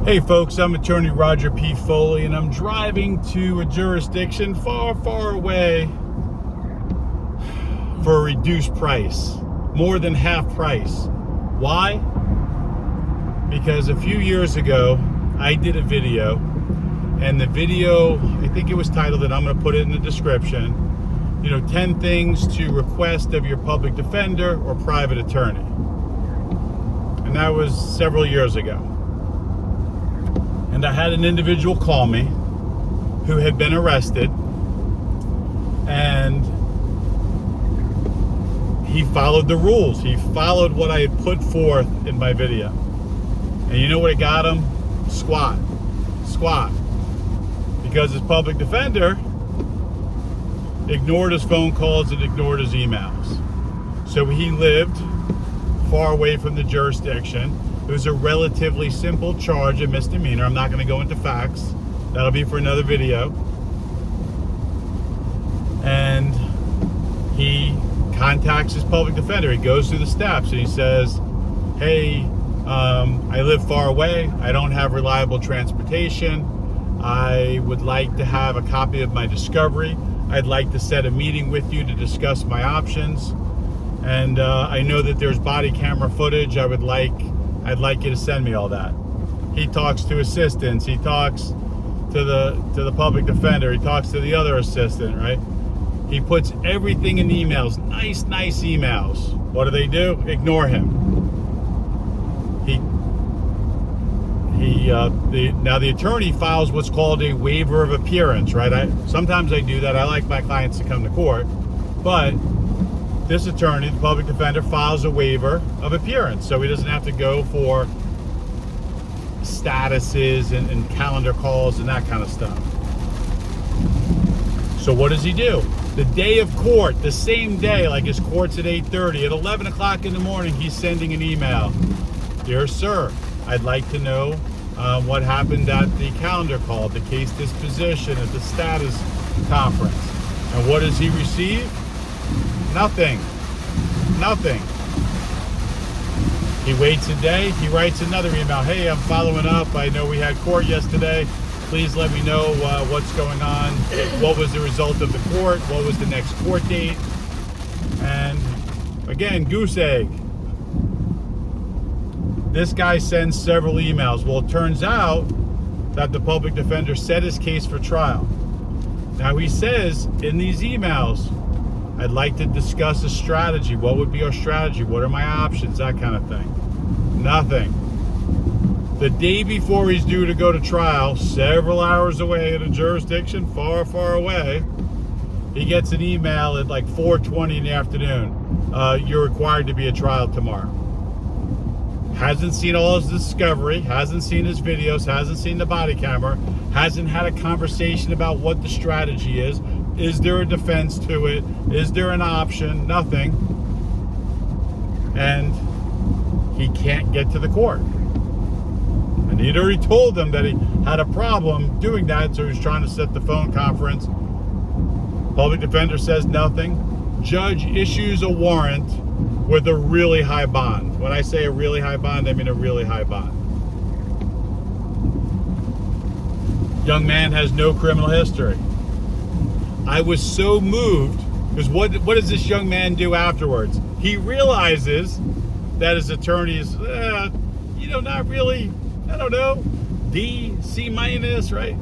Hey folks, I'm attorney Roger P. Foley, and I'm driving to a jurisdiction far, far away for a reduced price, more than half price. Why? Because a few years ago, I did a video, and the video, I think it was titled, and I'm going to put it in the description, 10 things to request of your public defender or private attorney. And that was several years ago. And I had an individual call me who had been arrested, and he followed the rules. He followed what I had put forth in my video. And you know what it got him? Squat. Because his public defender ignored his phone calls and ignored his emails. So he lived far away from the jurisdiction. It was a relatively simple charge, a misdemeanor. I'm not going to go into facts. That'll be for another video. And he contacts his public defender. He goes through the steps and he says, hey, I live far away. I don't have reliable transportation. I would like to have a copy of my discovery. I'd like to set a meeting with you to discuss my options. And I know that there's body camera footage. I'd like you to send me all that. He talks to assistants. He talks to the public defender. He talks to the other assistant, right? He puts everything in emails, nice emails. What do? Ignore him. Now the attorney files what's called a waiver of appearance, right? Sometimes I do that. I like my clients to come to court, but this attorney, the public defender, files a waiver of appearance, so he doesn't have to go for statuses and calendar calls and that kind of stuff. So what does he do? The day of court, the same day, like his court's at 8:30, at 11 o'clock in the morning, he's sending an email. Dear sir, I'd like to know what happened at the calendar call, the case disposition, at the status conference. And what does he receive? Nothing. He waits a day. He writes another email. Hey, I'm following up. I know we had court yesterday. Please let me know what's going on. What was the result of the court? What was the next court date? And again, goose egg. This guy sends several emails. Well, it turns out that the public defender set his case for trial. Now he says in these emails, I'd like to discuss a strategy. What would be our strategy? What are my options? That kind of thing. Nothing. The day before he's due to go to trial, several hours away in a jurisdiction far, far away, he gets an email at like 4:20 in the afternoon. You're required to be at trial tomorrow. Hasn't seen all his discovery, hasn't seen his videos, hasn't seen the body camera, hasn't had a conversation about what the strategy is. Is there a defense to it? Is there an option? Nothing. And he can't get to the court. And he'd already told them that he had a problem doing that, so he was trying to set the phone conference. Public defender says nothing. Judge issues a warrant with a really high bond. When I say a really high bond, I mean a really high bond. Young man has no criminal history. I was so moved because what does this young man do afterwards? He realizes that his attorney is, not really, I don't know, D, C minus, right?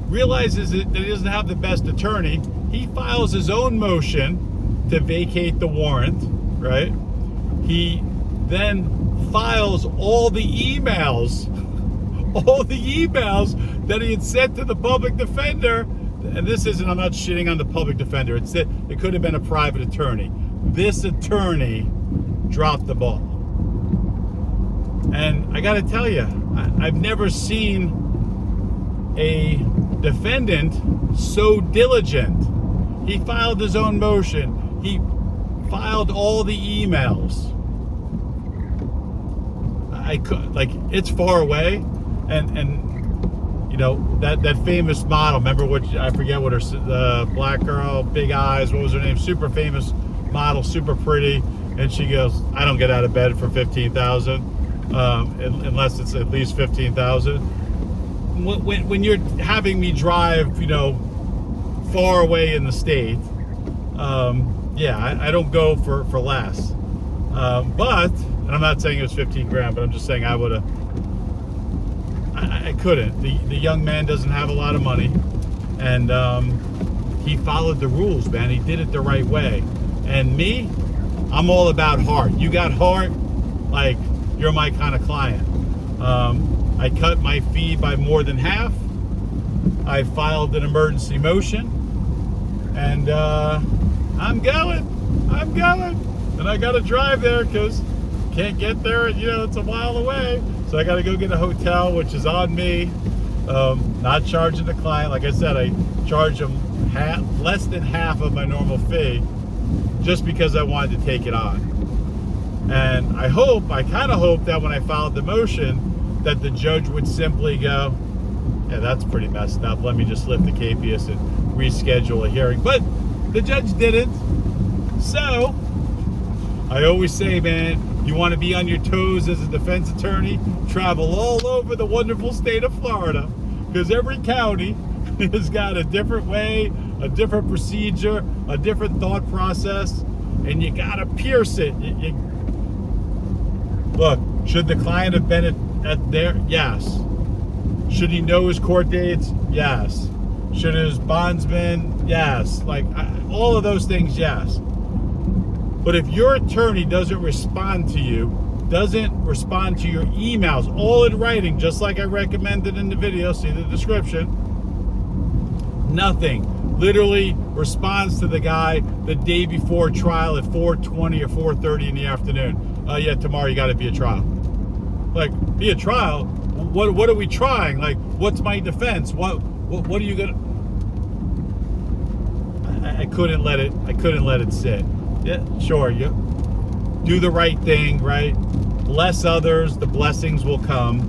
Realizes that he doesn't have the best attorney. He files his own motion to vacate the warrant, right? He then files all the emails that he had sent to the public defender. And this isn't, I'm not shitting on the public defender. It could have been a private attorney. This attorney dropped the ball. And I got to tell you, I've never seen a defendant so diligent. He filed his own motion. He filed all the emails. It's far away, and that famous model. Remember I forget what her black girl, big eyes. What was her name? Super famous model, super pretty. And she goes, I don't get out of bed for $15,000. unless it's at least 15,000. When you're having me drive, far away in the state, yeah, I don't go for less. But, and I'm not saying it was 15 grand, but I'm just saying I couldn't. The young man doesn't have a lot of money, and he followed the rules, man. He did it the right way. And me, I'm all about heart. You got heart, like, you're my kind of client. I cut my fee by more than half. I filed an emergency motion, and I'm going. And I got to drive there because can't get there, it's a mile away. So I got to go get a hotel, which is on me. Not charging the client. Like I said, I charge them less than half of my normal fee just because I wanted to take it on. And I kind of hope that when I filed the motion that the judge would simply go, yeah, that's pretty messed up. Let me just lift the capias and reschedule a hearing. But the judge didn't. So I always say, man, you want to be on your toes as a defense attorney, travel all over the wonderful state of Florida, because every county has got a different way, a different procedure, a different thought process, and you got to pierce it. Look, should the client have been at there? Yes. Should he know his court dates? Yes. Should his bondsman? Yes. Like, all of those things, yes. But if your attorney doesn't respond to you, doesn't respond to your emails, all in writing, just like I recommended in the video, see the description, nothing. Literally responds to the guy the day before trial at 4:20 or 4:30 in the afternoon. Yeah, tomorrow you got to be a trial. Like, be a trial? What are we trying? Like, what's my defense? What are you gonna? I couldn't let it sit. Yeah, sure. You do the right thing, right? Bless others, the blessings will come.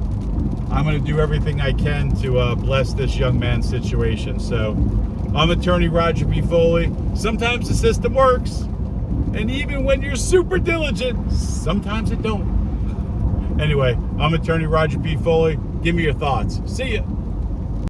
I'm going to do everything I can to bless this young man's situation. So, I'm attorney Roger B. Foley. Sometimes the system works, and even when you're super diligent, sometimes it don't. Anyway, I'm attorney Roger B. Foley. Give me your thoughts. See ya.